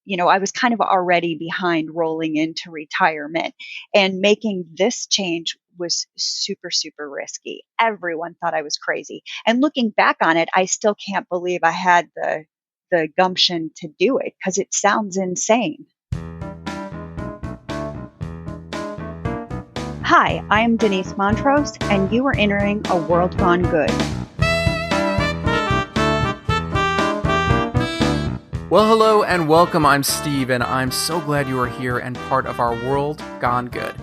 I was kind of already behind rolling into retirement, and making this change was super, super risky. Everyone thought I was crazy. And looking back on it, I still can't believe I had the gumption to do it because it sounds insane. Hi, I am Denise Montrose, and you are entering A World Gone Good. Well, hello and welcome. I'm Steve, and I'm so glad you are here and part of our World Gone Good.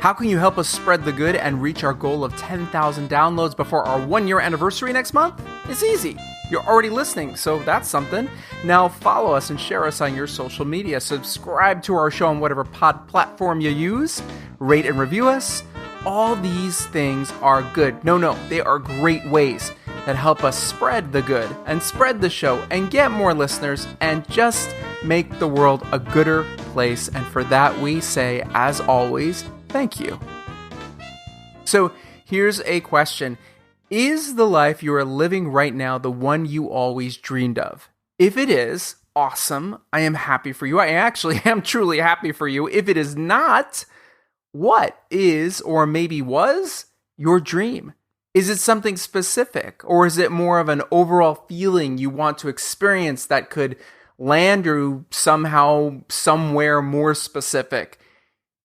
How can you help us spread the good and reach our goal of 10,000 downloads before our 1-year anniversary next month? It's easy. You're already listening, so that's something. Now follow us and share us on your social media. Subscribe to our show on whatever pod platform you use. Rate and review us. All these things are good. No, they are great ways that help us spread the good and spread the show and get more listeners and just make the world a gooder place. And for that, we say, as always, thank you. So here's a question. Is the life you are living right now the one you always dreamed of? If it is, awesome. I am happy for you. I actually am truly happy for you. If it is not, what is, or maybe was, your dream? Is it something specific, or is it more of an overall feeling you want to experience that could land you somehow, somewhere more specific?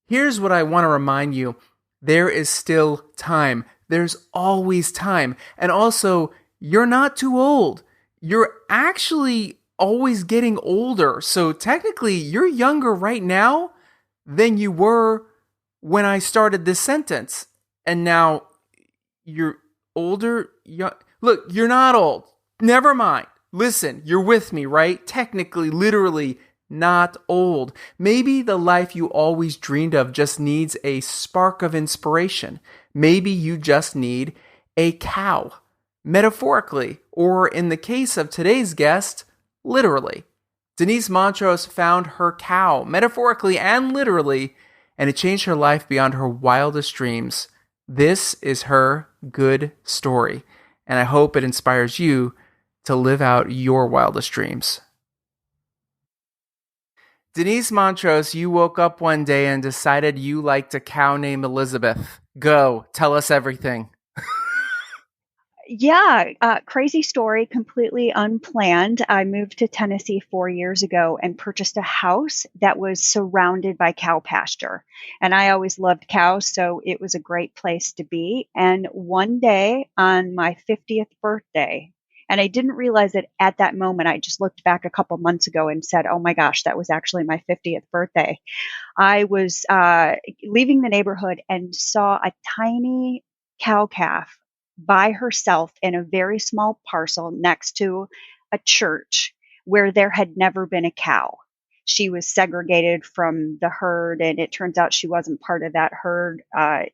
Here's what I want to remind you. There is still time. There's always time. And also, you're not too old. You're actually always getting older. So technically, you're younger right now than you were when I started this sentence. And now you're older. Look, you're not old. Never mind. Listen, you're with me, right? Technically, literally, not old. Maybe the life you always dreamed of just needs a spark of inspiration. Maybe you just need a cow, metaphorically, or in the case of today's guest, literally. Denise Montrose found her cow, metaphorically and literally, and it changed her life beyond her wildest dreams. This is her good story, and I hope it inspires you to live out your wildest dreams. Denise Montrose, you woke up one day and decided you liked a cow named Elizabeth. Go, tell us everything. Yeah, crazy story, completely unplanned. I moved to Tennessee 4 years ago and purchased a house that was surrounded by cow pasture. And I always loved cows, so it was a great place to be. And one day on my 50th birthday, and I didn't realize it at that moment, I just looked back a couple months ago and said, oh my gosh, that was actually my 50th birthday. I was leaving the neighborhood and saw a tiny cow calf by herself in a very small parcel next to a church where there had never been a cow. She was segregated from the herd, and it turns out she wasn't part of that herd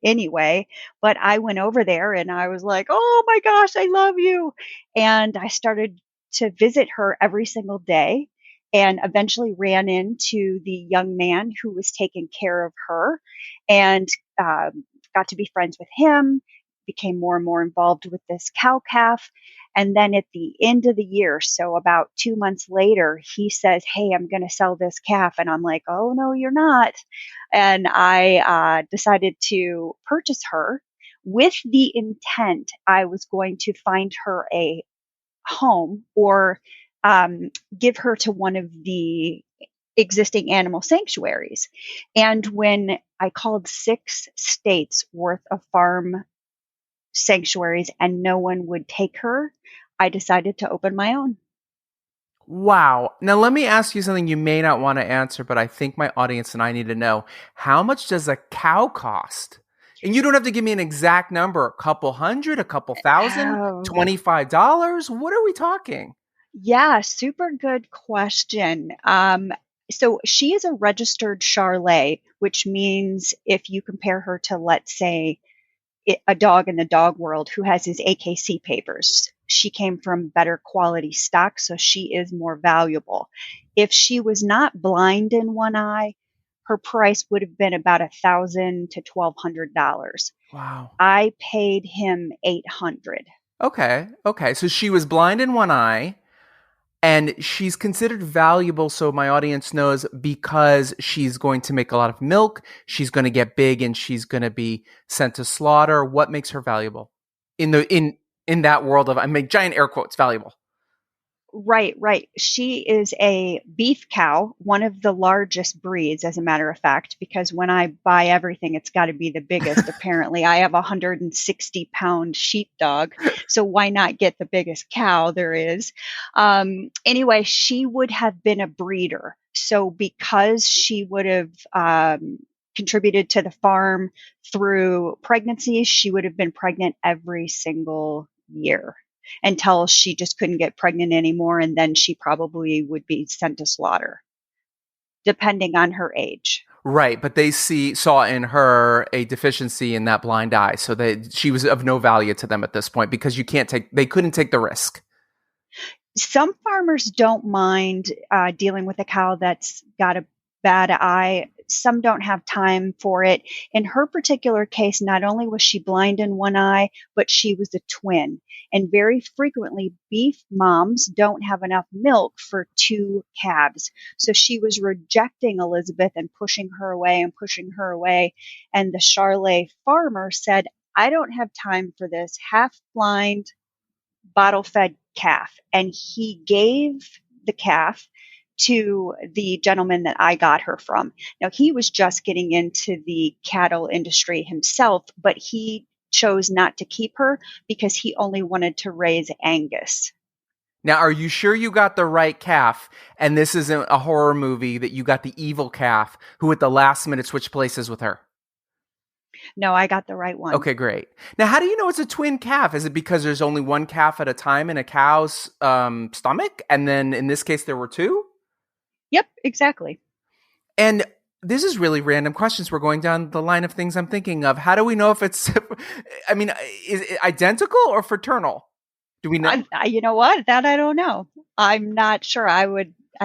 anyway. But I went over there and I was like, oh my gosh, I love you. And I started to visit her every single day, and eventually ran into the young man who was taking care of her, and got to be friends with him, became more and more involved with this cow calf. And then at the end of the year, so about 2 months later, he says, hey, I'm going to sell this calf. And I'm like, oh, no, you're not. And I decided to purchase her with the intent I was going to find her a home, or give her to one of the existing animal sanctuaries. And when I called 6 states worth of farm sanctuaries and no one would take her, I decided to open my own. Wow. Now let me ask you something you may not want to answer, but I think my audience and I need to know. How much does a cow cost? And you don't have to give me an exact number. A couple hundred, a couple thousand, Oh, $25? What are we talking? yeah, super good question. So she is a registered Charolais, which means if you compare her to, let's say, a dog in the dog world who has his AKC papers, she came from better quality stock, so she is more valuable. If she was not blind in one eye, her price would have been about $1,000 to $1,200. Wow. I paid him $800. Okay. So she was blind in one eye. And she's considered valuable, so my audience knows, because she's going to make a lot of milk, she's going to get big, and she's going to be sent to slaughter. What makes her valuable in that world of, I make giant air quotes, valuable? Right, right. She is a beef cow, one of the largest breeds, as a matter of fact, because when I buy everything, it's got to be the biggest. Apparently, I have a 160-pound sheepdog, so why not get the biggest cow there is? Anyway, she would have been a breeder. So because she would have contributed to the farm through pregnancies, she would have been pregnant every single year until she just couldn't get pregnant anymore. And then she probably would be sent to slaughter, depending on her age. Right, but they saw in her a deficiency in that blind eye, so she was of no value to them at this point because they couldn't take the risk. Some farmers don't mind dealing with a cow that's got a bad eye. Some don't have time for it. In her particular case, not only was she blind in one eye, but she was a twin. And very frequently, beef moms don't have enough milk for two calves. So she was rejecting Elizabeth and pushing her away and pushing her away. And the Charlet farmer said, I don't have time for this half blind, bottle fed calf. And he gave the calf to the gentleman that I got her from. Now, he was just getting into the cattle industry himself, but he chose not to keep her because he only wanted to raise Angus. Now, are you sure you got the right calf? And this isn't a horror movie that you got the evil calf who at the last minute switched places with her? No, I got the right one. Okay, great. Now, how do you know it's a twin calf? Is it because there's only one calf at a time in a cow's stomach? And then in this case, there were two? Yep, exactly. And this is really random questions. We're going down the line of things I'm thinking of. How do we know if it's, I mean, is it identical or fraternal? Do we know? You know what? That I don't know. I'm not sure. I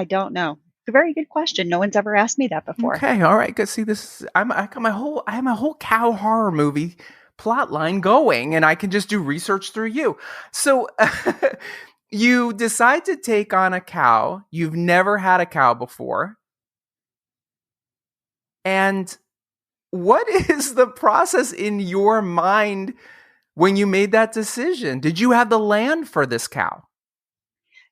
don't know. It's a very good question. No one's ever asked me that before. Okay, all right. Good. See, I have my whole cow horror movie plot line going, and I can just do research through you. So you decide to take on a cow. You've never had a cow before. And what is the process in your mind when you made that decision? Did you have the land for this cow?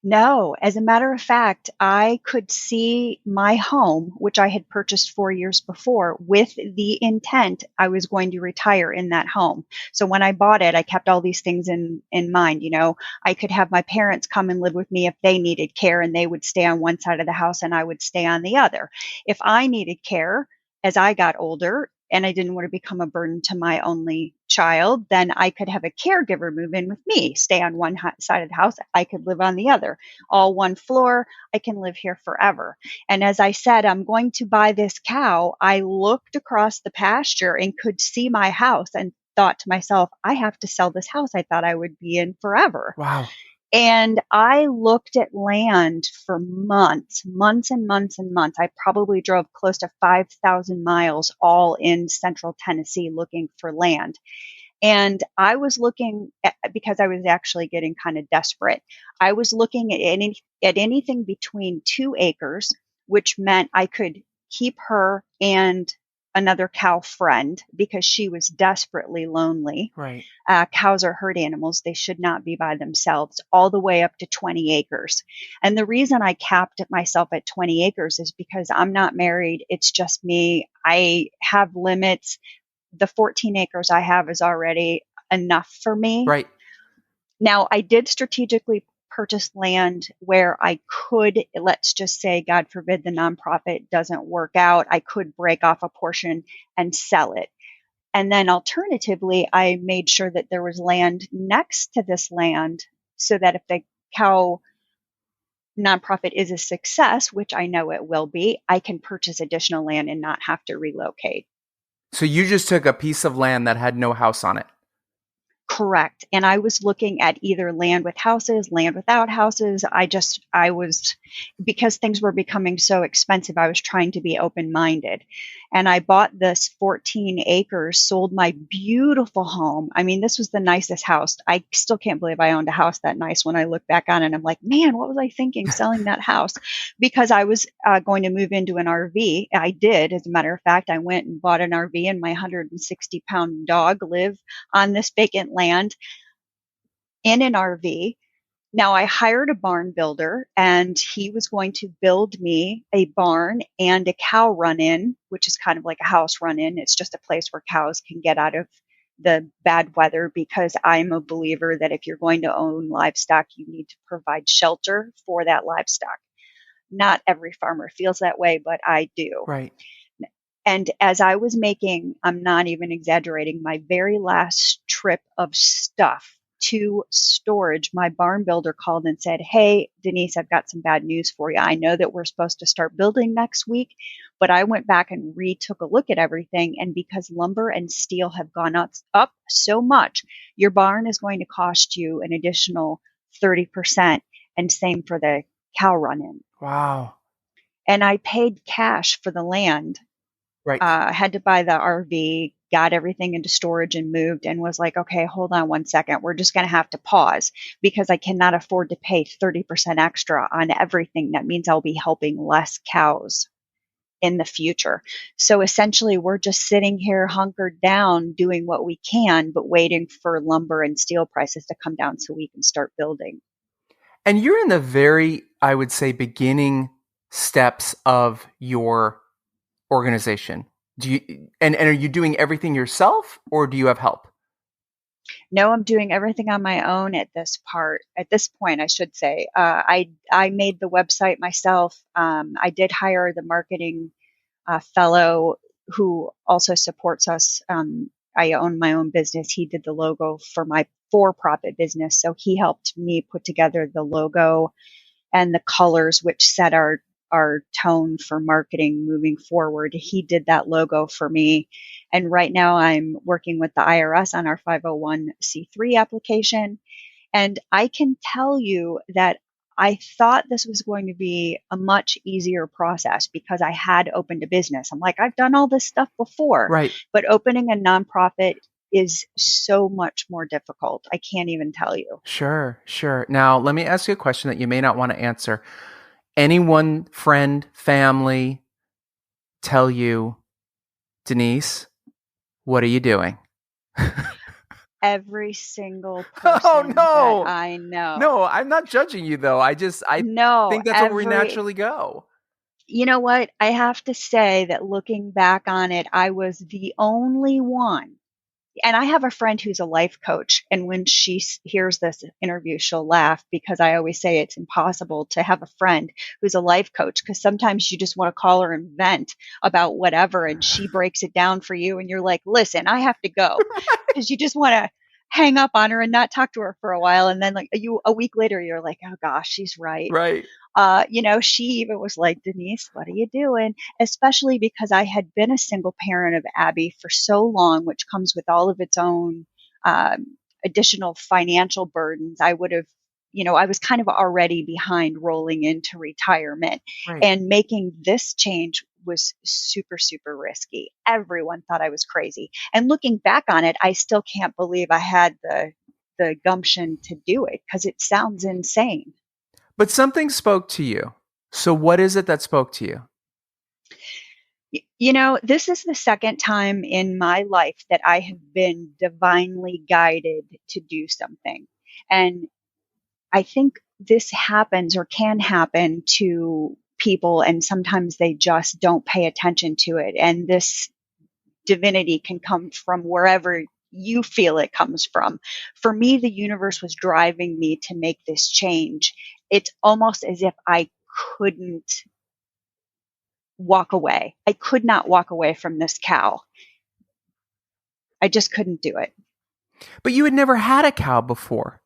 No, as a matter of fact, I could see my home, which I had purchased 4 years before, with the intent I was going to retire in that home. So when I bought it, I kept all these things in mind. You know, I could have my parents come and live with me if they needed care, and they would stay on one side of the house and I would stay on the other. If I needed care as I got older, and I didn't want to become a burden to my only child, then I could have a caregiver move in with me, stay on one side of the house. I could live on the other, all one floor. I can live here forever. And as I said, I'm going to buy this cow. I looked across the pasture and could see my house and thought to myself, I have to sell this house I thought I would be in forever. Wow. And I looked at land for months and months and months. I probably drove close to 5,000 miles all in central Tennessee looking for land. And I was looking because I was actually getting kind of desperate. I was looking at anything between 2 acres, which meant I could keep her and another cow friend because she was desperately lonely. Right. Cows are herd animals. They should not be by themselves, all the way up to 20 acres. And the reason I capped myself at 20 acres is because I'm not married. It's just me. I have limits. The 14 acres I have is already enough for me. Right. Now, I did strategically purchase land where I could, let's just say, God forbid, the nonprofit doesn't work out, I could break off a portion and sell it. And then alternatively, I made sure that there was land next to this land so that if the cow nonprofit is a success, which I know it will be, I can purchase additional land and not have to relocate. So you just took a piece of land that had no house on it. Correct. And I was looking at either land with houses, land without houses. Because things were becoming so expensive, I was trying to be open-minded. And I bought this 14 acres, sold my beautiful home. I mean, this was the nicest house. I still can't believe I owned a house that nice when I look back on it. I'm like, man, what was I thinking selling that house? Because I was going to move into an RV. I did. As a matter of fact, I went and bought an RV, and my 160-pound dog live on this vacant land in an RV. Now, I hired a barn builder, and he was going to build me a barn and a cow run in, which is kind of like a house run in. It's just a place where cows can get out of the bad weather, because I'm a believer that if you're going to own livestock, you need to provide shelter for that livestock. Not every farmer feels that way, but I do. Right. And as I was making, I'm not even exaggerating, my very last trip of stuff to storage, my barn builder called and said, "Hey, Denise, I've got some bad news for you. I know that we're supposed to start building next week, but I went back and retook a look at everything. And because lumber and steel have gone up so much, your barn is going to cost you an additional 30%. And same for the cow run in." Wow. And I paid cash for the land. Right. Had to buy the RV, got everything into storage and moved, and was like, okay, hold on one second. We're just going to have to pause, because I cannot afford to pay 30% extra on everything. That means I'll be helping less cows in the future. So essentially, we're just sitting here hunkered down, doing what we can, but waiting for lumber and steel prices to come down so we can start building. And you're in the very, I would say, beginning steps of your organization. Do you and are you doing everything yourself, or do you have help? No, I'm doing everything on my own at this point, I should say. I made the website myself. I did hire the marketing fellow who also supports us. I own my own business. He did the logo for my for-profit business, so he helped me put together the logo and the colors, which set our tone for marketing moving forward. He did that logo for me. And right now I'm working with the IRS on our 501c3 application. And I can tell you that I thought this was going to be a much easier process, because I had opened a business. I'm like, I've done all this stuff before, Right. but opening a nonprofit is so much more difficult. I can't even tell you. Sure, sure. Now, let me ask you a question that you may not want to answer. Anyone, friend, family, tell you, Denise, what are you doing? Every single Oh person no. that I know. No, I'm not judging you though. I No, think that's where we naturally go. you know what? I have to say that looking back on it, I was the only one. And I have a friend who's a life coach. And when she hears this interview, she'll laugh, because I always say it's impossible to have a friend who's a life coach, because sometimes you just want to call her and vent about whatever. And she breaks it down for you. And you're like, listen, I have to go, because you just want to hang up on her and not talk to her for a while. And then like a week later, you're like, oh gosh, she's right. Right. She even was like, Denise, what are you doing? Especially because I had been a single parent of Abby for so long, which comes with all of its own additional financial burdens. I would have, I was kind of already behind rolling into retirement, Right. and making this change was super, super risky. Everyone thought I was crazy. And looking back on it, I still can't believe I had the gumption to do it, because it sounds insane. But something spoke to you. So what is it that spoke to you? This is the second time in my life that I have been divinely guided to do something. And I think this happens, or can happen, to people, and sometimes they just don't pay attention to it. And this divinity can come from wherever you feel it comes from. For me, the universe was driving me to make this change. It's almost as if I couldn't walk away. I could not walk away from this cow. I just couldn't do it. But you had never had a cow before.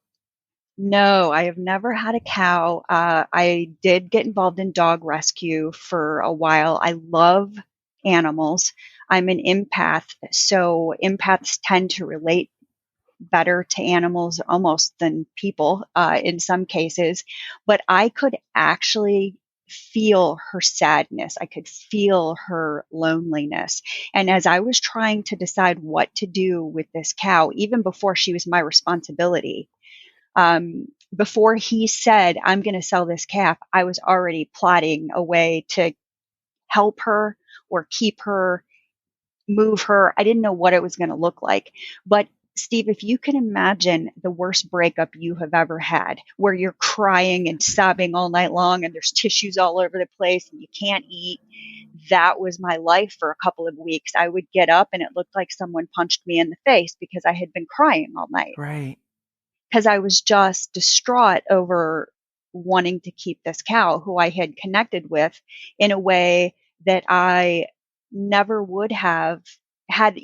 No, I have never had a cow. I did get involved in dog rescue for a while. I love animals. I'm an empath, so empaths tend to relate better to animals almost than people in some cases. But I could actually feel her sadness. I could feel her loneliness. And as I was trying to decide what to do with this cow, even before she was my responsibility, before he said, I'm going to sell this calf, I was already plotting a way to help her or keep her, move her. I didn't know what it was going to look like. But Steve, if you can imagine the worst breakup you have ever had, where you're crying and sobbing all night long and there's tissues all over the place and you can't eat, that was my life for a couple of weeks. I would get up and it looked like someone punched me in the face because I had been crying all night Right. because I was just distraught over wanting to keep this cow who I had connected with in a way that I never would have had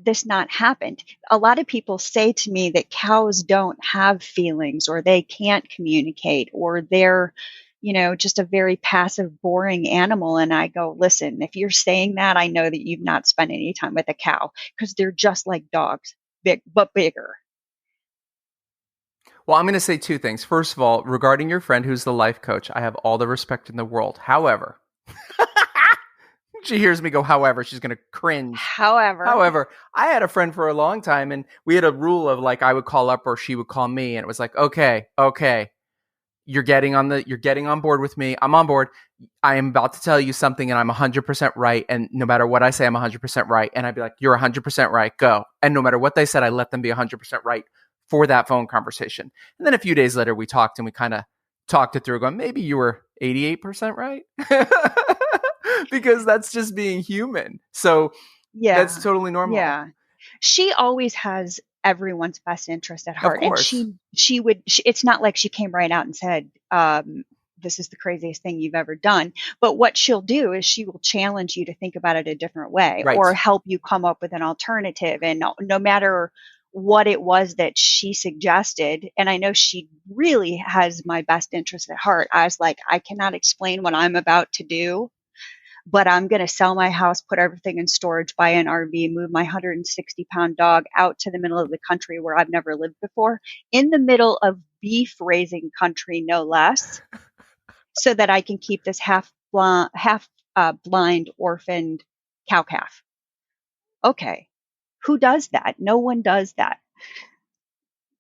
this not happened. A lot of people say to me that cows don't have feelings or they can't communicate or they're, just a very passive, boring animal. And I go, listen, if you're saying that, I know that you've not spent any time with a cow because they're just like dogs, big, but bigger. Well, I'm going to say two things. First of all, regarding your friend who's the life coach, I have all the respect in the world. However, she hears me go, however, she's going to cringe. However, However, I had a friend for a long time and we had a rule of like I would call up or she would call me and it was like, okay, you're getting on board with me. I'm on board. I am about to tell you something and I'm 100% right. And no matter what I say, I'm 100% right. And I'd be like, you're 100% right. Go. And no matter what they said, I let them be 100% right for that phone conversation. And then a few days later, we talked and we kind of talked it through going, maybe you were 88% right. Because that's just being human. So yeah, that's totally normal. yeah. She always has everyone's best interest at Of heart, and course. it's not like she came right out and said, "This is the craziest thing you've ever done." But what she'll do is she will challenge you to think about it a different way, or Right. help you come up with an alternative. And no matter what it was that she suggested, and I know she really has my best interest at heart. I was like, I cannot explain what I'm about to do, but I'm going to sell my house, put everything in storage, buy an RV, move my 160-pound dog out to the middle of the country where I've never lived before, in the middle of beef raising country, no less, so that I can keep this half blind orphaned cow calf. Okay. Who does that? No one does that.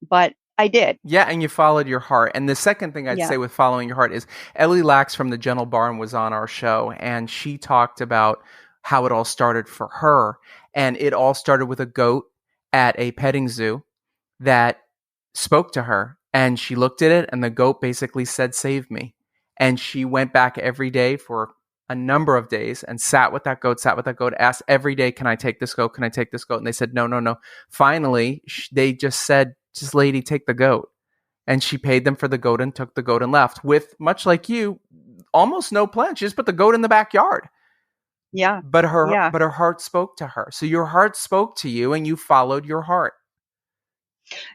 But I did. Yeah, and you followed your heart. And the second thing I'd Yeah. say with following your heart is Ellie Lax from the Gentle Barn was on our show, and she talked about how it all started for her. And it all started with a goat at a petting zoo that spoke to her. And she looked at it, and the goat basically said, "Save me." And she went back every day for a number of days and sat with that goat, asked every day, "Can I take this goat? Can I take this goat?" And they said, "No, no, no." Finally, they just said, "Just lady, take the goat." And she paid them for the goat and took the goat and left with, much like you, almost no plan. She just put the goat in the backyard. Yeah. But her Yeah. but her heart spoke to her. So your heart spoke to you and you followed your heart.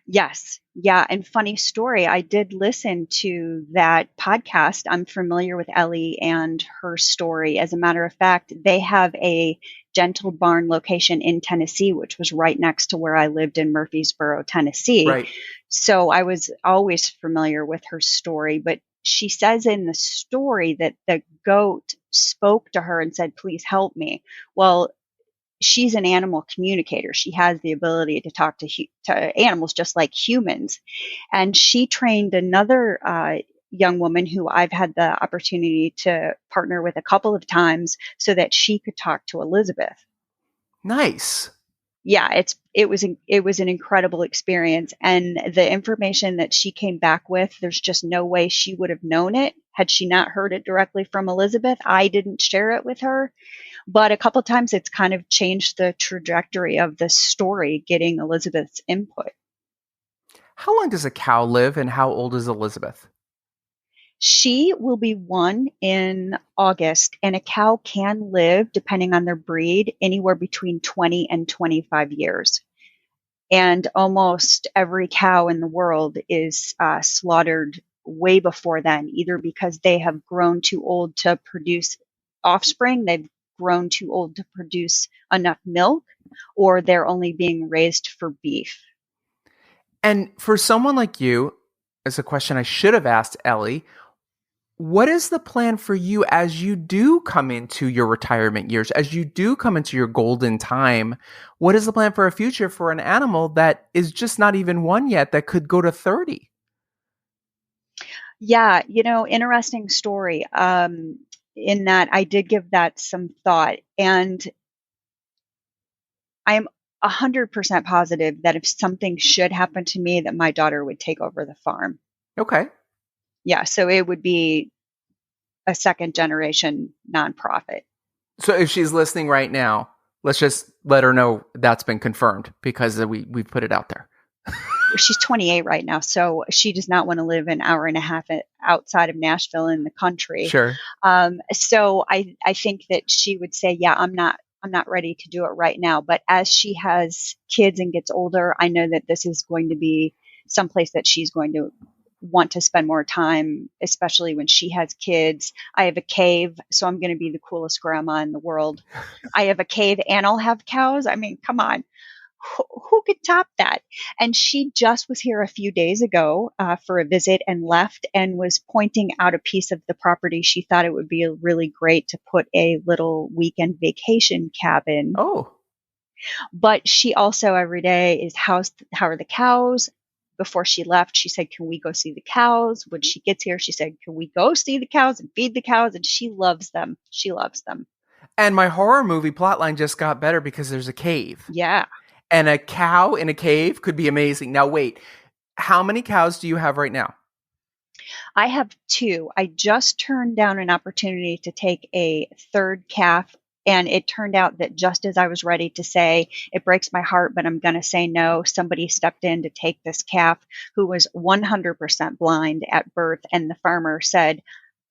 Yes. Yeah. And funny story, I did listen to that podcast. I'm familiar with Ellie and her story. As a matter of fact, they have a Gentle Barn location in Tennessee, which was right next to where I lived in Murfreesboro, Tennessee. Right. So I was always familiar with her story. But she says in the story that the goat spoke to her and said, "Please help me." Well, she's an animal communicator. She has the ability to talk to animals just like humans. And she trained another young woman who I've had the opportunity to partner with a couple of times so that she could talk to Elizabeth. Nice. Yeah, it was an incredible experience, and the information that she came back with, there's just no way she would have known it had she not heard it directly from Elizabeth. I didn't share it with her, but a couple times it's kind of changed the trajectory of the story, getting Elizabeth's input. How long does a cow live and how old is Elizabeth? She will be 1 in August, and a cow can live, depending on their breed, anywhere between 20 and 25 years. And almost every cow in the world is slaughtered way before then, either because they have grown too old to produce offspring, they've grown too old to produce enough milk, or they're only being raised for beef. And for someone like you, as a question I should have asked Ellie, What is the plan for you as you do come into your retirement years, as you do come into your golden time? What is the plan for a future for an animal that is just not even one yet that could go to 30? Yeah, interesting story. In that I did give that some thought, and I am 100% positive that if something should happen to me, that my daughter would take over the farm. Okay. Yeah, so it would be a second generation nonprofit. So if she's listening right now, let's just let her know that's been confirmed because we put it out there. She's 28 right now, so she does not want to live an hour and a half outside of Nashville in the country. Sure. So I think that she would say, yeah, I'm not ready to do it right now. But as she has kids and gets older, I know that this is going to be someplace that she's going to want to spend more time, especially when she has kids. I have a cave, so I'm going to be the coolest grandma in the world. I have a cave and I'll have cows. I mean, come on. Who could top that? And she just was here a few days ago for a visit and left and was pointing out a piece of the property. She thought it would be really great to put a little weekend vacation cabin. Oh. But she also every day is how are the cows? Before she left, she said, can we go see the cows? When she gets here, she said, can we go see the cows and feed the cows? And she loves them. She loves them. And my horror movie plotline just got better because there's a cave. Yeah. And a cow in a cave could be amazing. Now, wait, how many cows do you have right now? I have two. I just turned down an opportunity to take a third calf, and it turned out that just as I was ready to say, it breaks my heart, but I'm going to say no, somebody stepped in to take this calf who was 100% blind at birth, and the farmer said,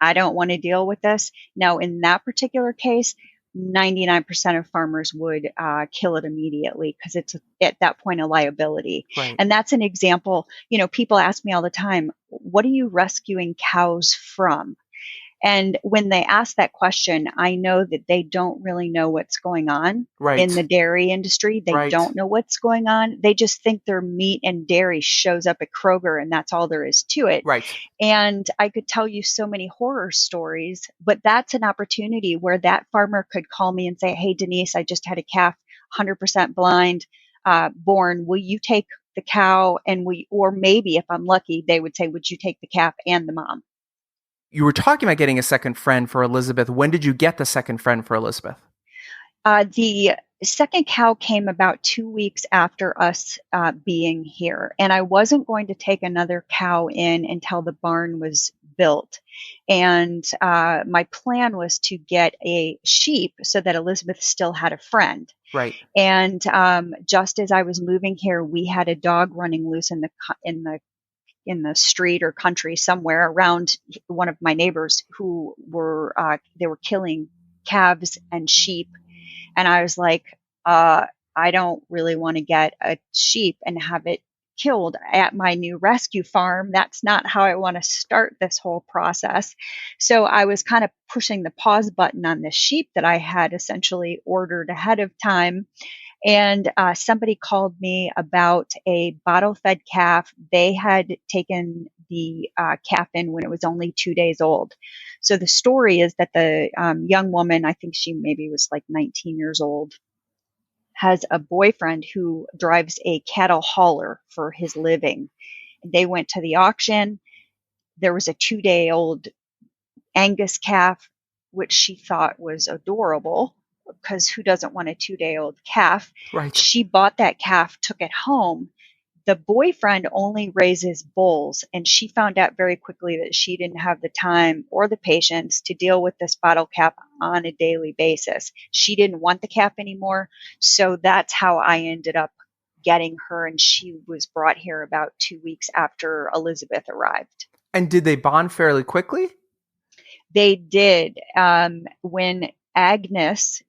I don't want to deal with this. Now, in that particular case, 99% of farmers would kill it immediately because it's at that point a liability. Right. And that's an example. People ask me all the time, what are you rescuing cows from? And when they ask that question, I know that they don't really know what's going on in the dairy industry. They don't know what's going on. They just think their meat and dairy shows up at Kroger and that's all there is to it. Right. And I could tell you so many horror stories, but that's an opportunity where that farmer could call me and say, hey, Denise, I just had a calf, 100% blind, born. Will you take the cow? Or maybe if I'm lucky, they would say, would you take the calf and the mom? You were talking about getting a second friend for Elizabeth. When did you get the second friend for Elizabeth? The second cow came about 2 weeks after us being here. And I wasn't going to take another cow in until the barn was built. And my plan was to get a sheep so that Elizabeth still had a friend. Right. And just as I was moving here, we had a dog running loose in the street or country somewhere around one of my neighbors who were they were killing calves and sheep, and I was like, I don't really want to get a sheep and have it killed at my new rescue farm. That's not how I want to start this whole process. So I was kind of pushing the pause button on the sheep that I had essentially ordered ahead of time. And somebody called me about a bottle-fed calf. They had taken the calf in when it was only 2 days old. So the story is that the young woman, I think she maybe was like 19 years old, has a boyfriend who drives a cattle hauler for his living. They went to the auction. There was a 2-day-old Angus calf, which she thought was adorable, because who doesn't want a 2-day-old calf? Right. She bought that calf, took it home. The boyfriend only raises bulls, and she found out very quickly that she didn't have the time or the patience to deal with this bottle calf on a daily basis. She didn't want the calf anymore, so that's how I ended up getting her, and she was brought here about 2 weeks after Elizabeth arrived. And did they bond fairly quickly? They did. When Agnes,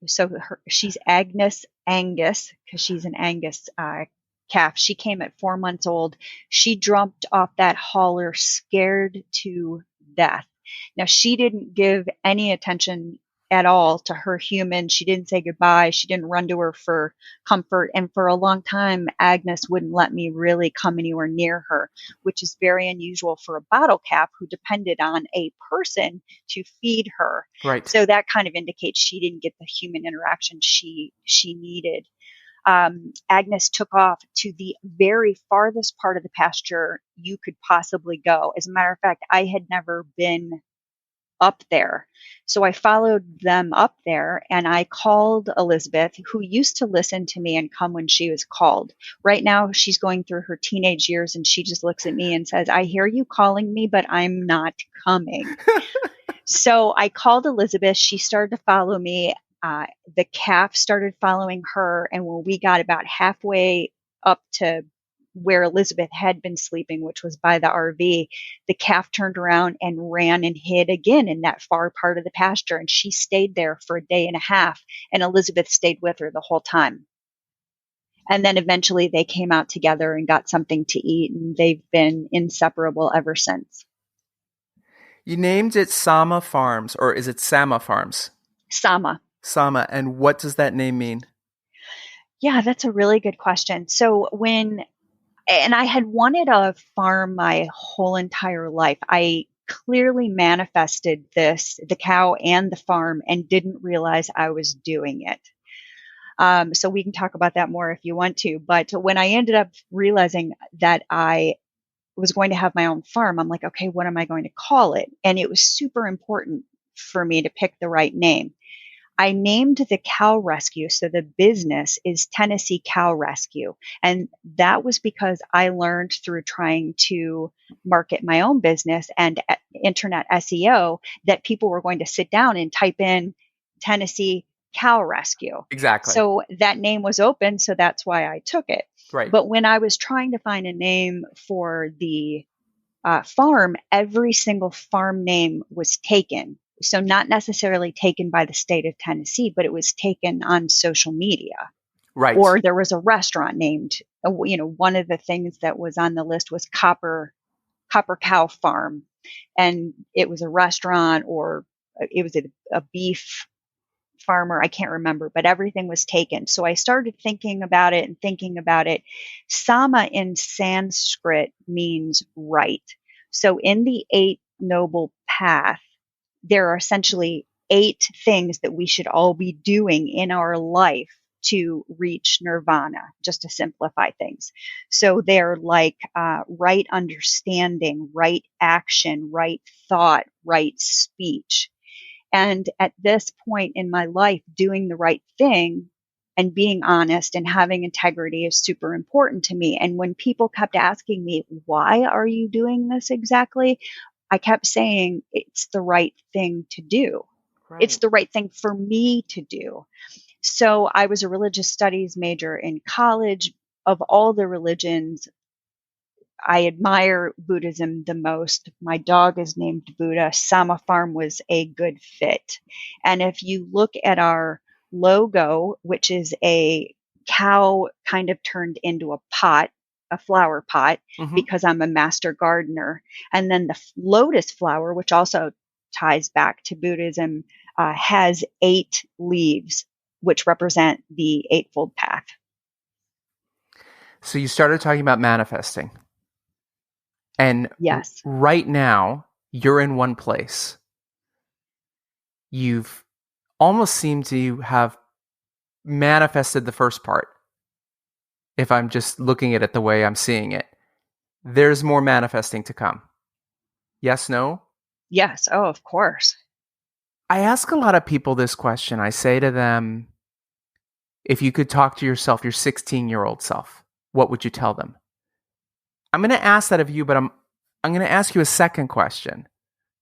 she's Agnes Angus, because she's an Angus calf. She came at 4 months old. She jumped off that hauler scared to death. Now, she didn't give any attention at all to her human. She didn't say goodbye. She didn't run to her for comfort. And for a long time, Agnes wouldn't let me really come anywhere near her, which is very unusual for a bottle cap who depended on a person to feed her. Right. So that kind of indicates she didn't get the human interaction she needed. Agnes took off to the very farthest part of the pasture you could possibly go. As a matter of fact, I had never been up there. So I followed them up there and I called Elizabeth, who used to listen to me and come when she was called. Right now, she's going through her teenage years and she just looks at me and says, I hear you calling me, but I'm not coming. So I called Elizabeth. She started to follow me. The calf started following her. And when we got about halfway up to where Elizabeth had been sleeping, which was by the RV, the calf turned around and ran and hid again in that far part of the pasture. And she stayed there for a day and a half. And Elizabeth stayed with her the whole time. And then eventually they came out together and got something to eat. And they've been inseparable ever since. You named it Samma Farms, or is it Samma Farms? Samma. Samma. And what does that name mean? Yeah, that's a really good question. So and I had wanted a farm my whole entire life. I clearly manifested the cow and the farm, and didn't realize I was doing it. So we can talk about that more if you want to. But when I ended up realizing that I was going to have my own farm, I'm like, okay, what am I going to call it? And it was super important for me to pick the right name. I named the cow rescue. So the business is Tennessee Cow Rescue. And that was because I learned through trying to market my own business and internet SEO that people were going to sit down and type in Tennessee Cow Rescue. Exactly. So that name was open. So that's why I took it. Right. But when I was trying to find a name for the farm, every single farm name was taken. So not necessarily taken by the state of Tennessee, but it was taken on social media. Right. Or there was a restaurant named, one of the things that was on the list was Copper Cow Farm. And it was a restaurant, or it was a beef farmer. I can't remember, but everything was taken. So I started thinking about it. Samma in Sanskrit means right. So in the Eight Noble Path, there are essentially 8 things that we should all be doing in our life to reach nirvana, just to simplify things. So they're like right understanding, right action, right thought, right speech. And at this point in my life, doing the right thing and being honest and having integrity is super important to me. And when people kept asking me, why are you doing this exactly? I kept saying, it's the right thing to do. Right. It's the right thing for me to do. So I was a religious studies major in college. Of all the religions, I admire Buddhism the most. My dog is named Buddha. Samma Farm was a good fit. And if you look at our logo, which is a cow kind of turned into a flower pot, because I'm a master gardener. And then the lotus flower, which also ties back to Buddhism, has 8 leaves, which represent the Eightfold Path. So you started talking about manifesting. And yes, right now, you're in one place. You've almost seemed to have manifested the first part. If I'm just looking at it the way I'm seeing it, there's more manifesting to come. Yes, no? Yes. Oh, of course. I ask a lot of people this question. I say to them, if you could talk to yourself, your 16-year-old self, what would you tell them? I'm going to ask that of you, but I'm going to ask you a second question,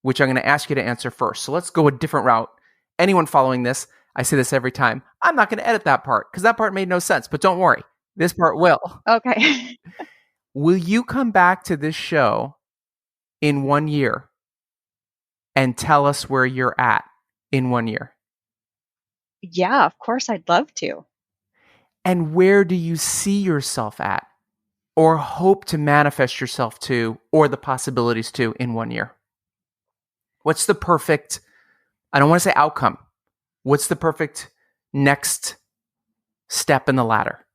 which I'm going to ask you to answer first. So let's go a different route. Anyone following this, I say this every time. I'm not going to edit that part because that part made no sense, but don't worry. This part will. Okay. Will you come back to this show in 1 year and tell us where you're at in 1 year? Yeah, of course. I'd love to. And where do you see yourself at, or hope to manifest yourself to, or the possibilities to in 1 year? What's the perfect, I don't want to say outcome, What's the perfect next step in the ladder?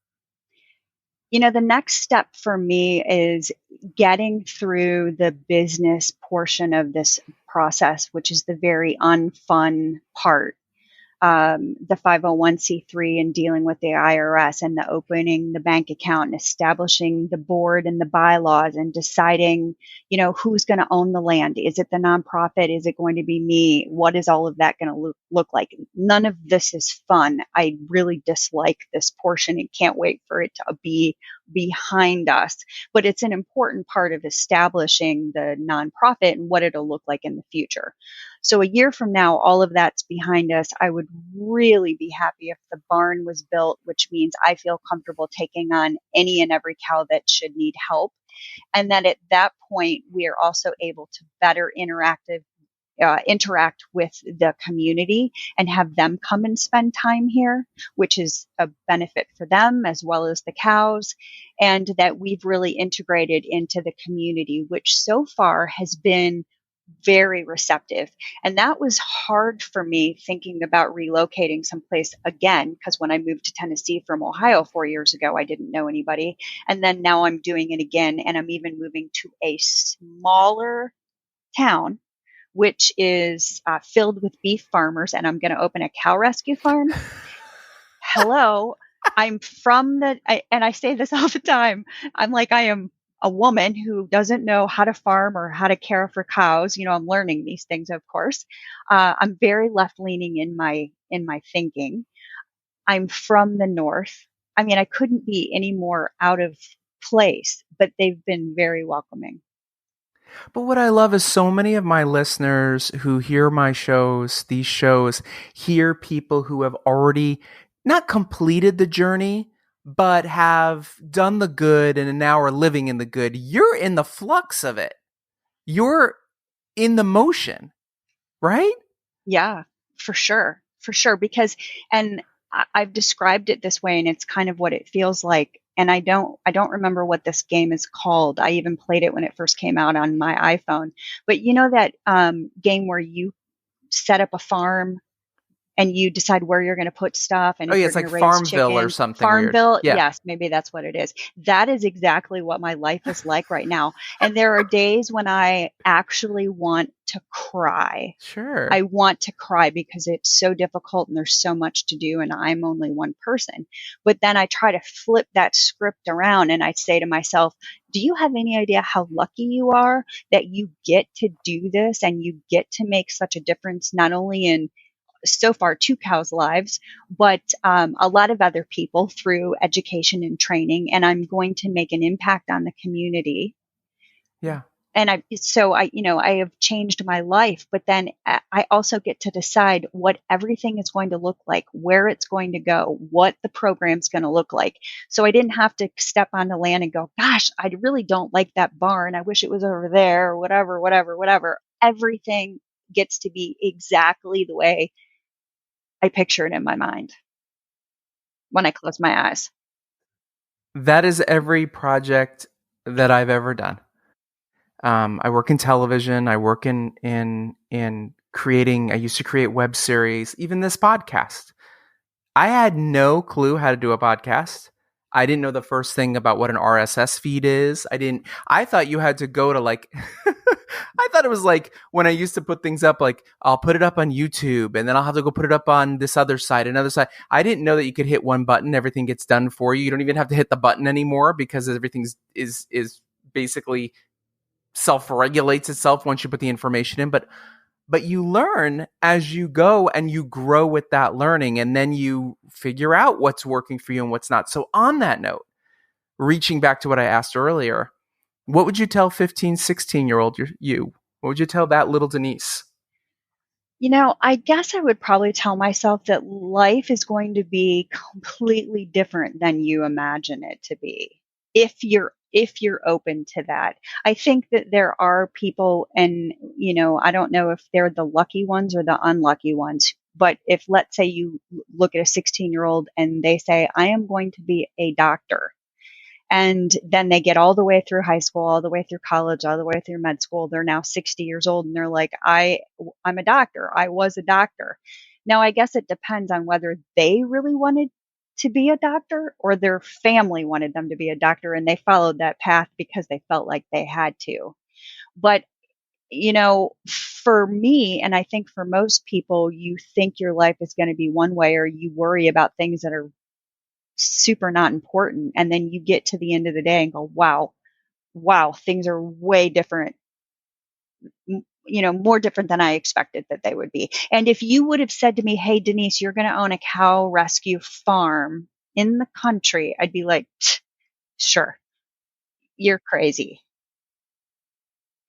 The next step for me is getting through the business portion of this process, which is the very unfun part. The 501c3 and dealing with the IRS and the opening the bank account and establishing the board and the bylaws and deciding, who's going to own the land. Is it the nonprofit? Is it going to be me? What is all of that going to look like? None of this is fun. I really dislike this portion and can't wait for it to be behind us. But it's an important part of establishing the nonprofit and what it'll look like in the future. So a year from now, all of that's behind us. I would really be happy if the barn was built, which means I feel comfortable taking on any and every cow that should need help. And then at that point, we are also able to better interact with the community and have them come and spend time here, which is a benefit for them as well as the cows. And that we've really integrated into the community, which so far has been very receptive. And that was hard for me thinking about relocating someplace again, because when I moved to Tennessee from Ohio 4 years ago, I didn't know anybody. And then now I'm doing it again. And I'm even moving to a smaller town, which is filled with beef farmers. And I'm going to open a cow rescue farm. Hello. I'm from and I say this all the time. I'm like, I am a woman who doesn't know how to farm or how to care for cows. I'm learning these things, of course. I'm very left leaning in my thinking. I'm from the North. I mean, I couldn't be any more out of place, but they've been very welcoming. But what I love is so many of my listeners who hear my shows, these shows, hear people who have already not completed the journey, but have done the good and now are living in the good. You're in the flux of it. You're in the motion, right? Yeah, for sure. For sure. And I've described it this way and it's kind of what it feels like. And I don't remember what this game is called. I even played it when it first came out on my iPhone. But that game where you set up a farm and you decide where you're going to put stuff and Oh if yeah, you're it's going like to raise Farmville or chickens. something weird. Farmville, Yeah. yes, maybe that's what it is. That is exactly what my life is like right now. And there are days when I actually want to cry. Sure. I want to cry because it's so difficult and there's so much to do and I'm only one person. But then I try to flip that script around and I say to myself, do you have any idea how lucky you are that you get to do this and you get to make such a difference, not only in so far 2 cows' lives, but a lot of other people through education and training. And I'm going to make an impact on the community. Yeah. And I have changed my life, but then I also get to decide what everything is going to look like, where it's going to go, what the program's going to look like. So I didn't have to step on the land and go, gosh, I really don't like that barn. I wish it was over there or whatever, whatever, whatever. Everything gets to be exactly the way I picture it in my mind when I close my eyes. That is every project that I've ever done. I work in television. I work in creating. I used to create web series. Even this podcast, I had no clue how to do a podcast. I didn't know the first thing about what an RSS feed is. I thought you had to go to like, I thought it was like when I used to put things up, like I'll put it up on YouTube and then I'll have to go put it up on this other site, another site. I didn't know that you could hit one button. Everything gets done for you. You don't even have to hit the button anymore because everything is basically self-regulates itself once you put the information in. But you learn as you go and you grow with that learning and then you figure out what's working for you and what's not. So on that note, reaching back to what I asked earlier, what would you tell 15, 16-year-old you? What would you tell that little Denise? I guess I would probably tell myself that life is going to be completely different than you imagine it to be. If you're open to that. I think that there are people and I don't know if they're the lucky ones or the unlucky ones, but if let's say you look at a 16-year-old and they say I am going to be a doctor, and then they get all the way through high school, all the way through college, all the way through med school. They're now 60 years old and they're like, I'm a doctor. I was a doctor. Now, I guess it depends on whether they really wanted to be a doctor or their family wanted them to be a doctor and they followed that path because they felt like they had to. But, for me, and I think for most people, you think your life is going to be one way or you worry about things that are super not important. And then you get to the end of the day and go, wow, things are way different, more different than I expected that they would be. And if you would have said to me, hey, Denise, you're going to own a cow rescue farm in the country, I'd be like, sure, you're crazy.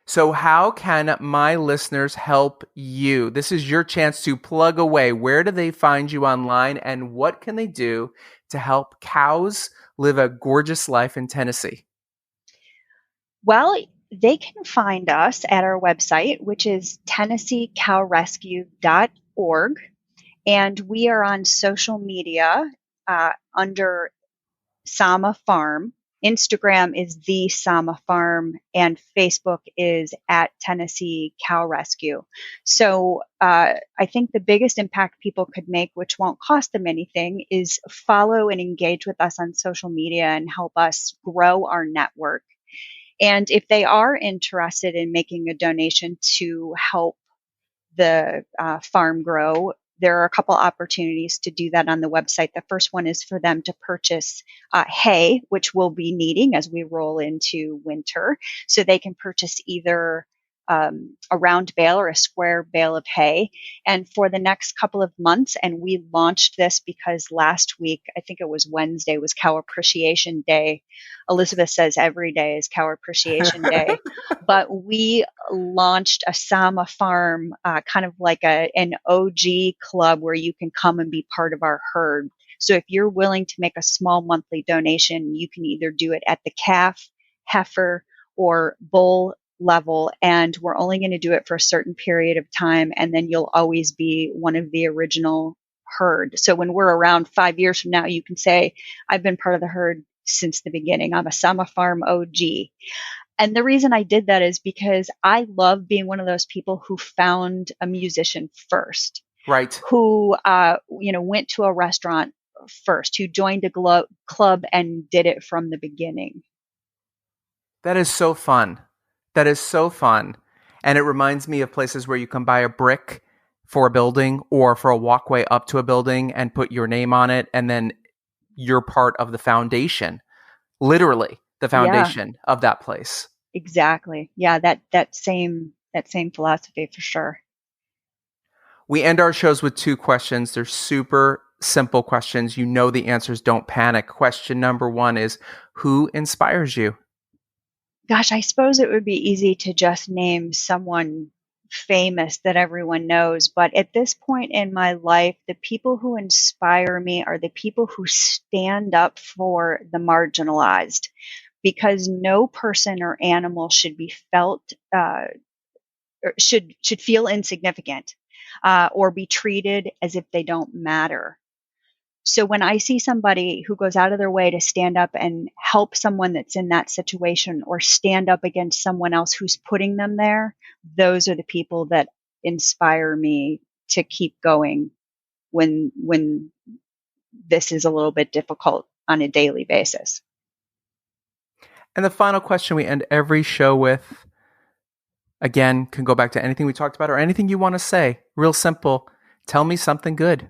So how can my listeners help you? This is your chance to plug away. Where do they find you online and what can they do to help cows live a gorgeous life in Tennessee? Well, they can find us at our website, which is tennesseecowrescue.org. And we are on social media under Samma Farm. Instagram is the Samma Farm, and Facebook is at Tennessee Cow Rescue. So I think the biggest impact people could make, which won't cost them anything, is follow and engage with us on social media and help us grow our network. And if they are interested in making a donation to help the farm grow, there are a couple opportunities to do that on the website. The first one is for them to purchase hay, which we'll be needing as we roll into winter. So they can purchase either a round bale or a square bale of hay. And for the next couple of months, and we launched this because last week, I think it was Wednesday, was Cow Appreciation Day. Elizabeth says every day is Cow Appreciation Day. But we launched a Samma Farm, kind of like an OG club where you can come and be part of our herd. So if you're willing to make a small monthly donation, you can either do it at the calf, heifer, or bull level, and we're only going to do it for a certain period of time, and then you'll always be one of the original herd. So when we're around 5 years from now, you can say, I've been part of the herd since the beginning. I'm a Samma Farm OG. And the reason I did that is because I love being one of those people who found a musician first. Right. Who, went to a restaurant first, who joined a club and did it from the beginning. That is so fun. That is so fun. And it reminds me of places where you can buy a brick for a building or for a walkway up to a building and put your name on it. And then you're part of the foundation, literally the foundation of that place. Exactly. Yeah. That same philosophy for sure. We end our shows with 2 questions. They're super simple questions. You know the answers. Don't panic. Question number 1 is, who inspires you? Gosh, I suppose it would be easy to just name someone famous that everyone knows. But at this point in my life, the people who inspire me are the people who stand up for the marginalized, because no person or animal should be felt, or should feel insignificant, or be treated as if they don't matter. So when I see somebody who goes out of their way to stand up and help someone that's in that situation or stand up against someone else who's putting them there, those are the people that inspire me to keep going when this is a little bit difficult on a daily basis. And the final question we end every show with, again, can go back to anything we talked about or anything you want to say. Real simple. Tell me something good.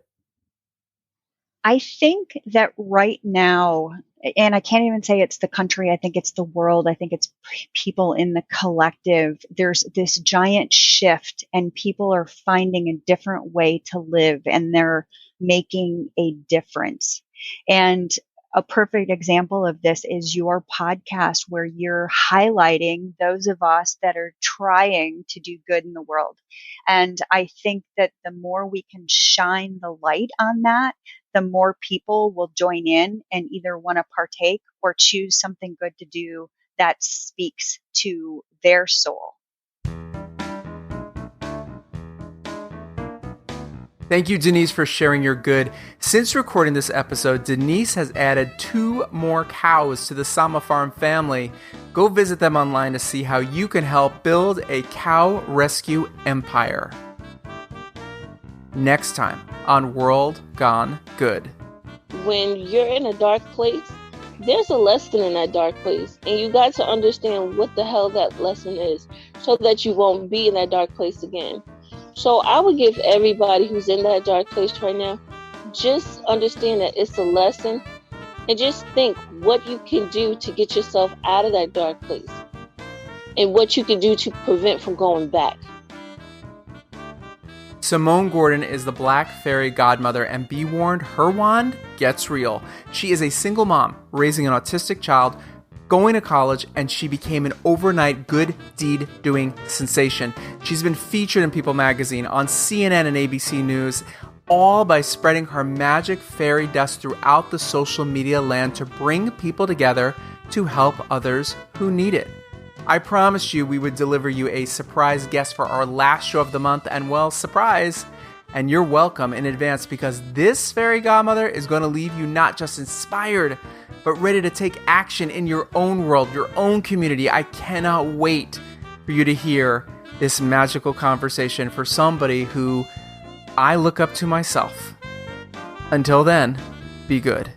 I think that right now, and I can't even say it's the country, I think it's the world, I think it's people in the collective, there's this giant shift and people are finding a different way to live and they're making a difference. And a perfect example of this is your podcast, where you're highlighting those of us that are trying to do good in the world. And I think that the more we can shine the light on that, the more people will join in and either want to partake or choose something good to do that speaks to their soul. Thank you, Denise, for sharing your good. Since recording this episode, Denise has added 2 more cows to the Samma Farm family. Go visit them online to see how you can help build a cow rescue empire. Next time on World Gone Good. When you're in a dark place, there's a lesson in that dark place, and you got to understand what the hell that lesson is so that you won't be in that dark place again. So I would give everybody who's in that dark place right now, just understand that it's a lesson, and just think what you can do to get yourself out of that dark place and what you can do to prevent from going back. Simone Gordon is the Black Fairy Godmother, and be warned, her wand gets real. She is a single mom raising an autistic child, going to college, and she became an overnight good deed doing sensation. She's been featured in People magazine, on CNN and ABC News, all by spreading her magic fairy dust throughout the social media land to bring people together to help others who need it. I promised you we would deliver you a surprise guest for our last show of the month, and well, surprise, and you're welcome in advance, because this fairy godmother is going to leave you not just inspired, but ready to take action in your own world, your own community. I cannot wait for you to hear this magical conversation for somebody who I look up to myself. Until then, be good.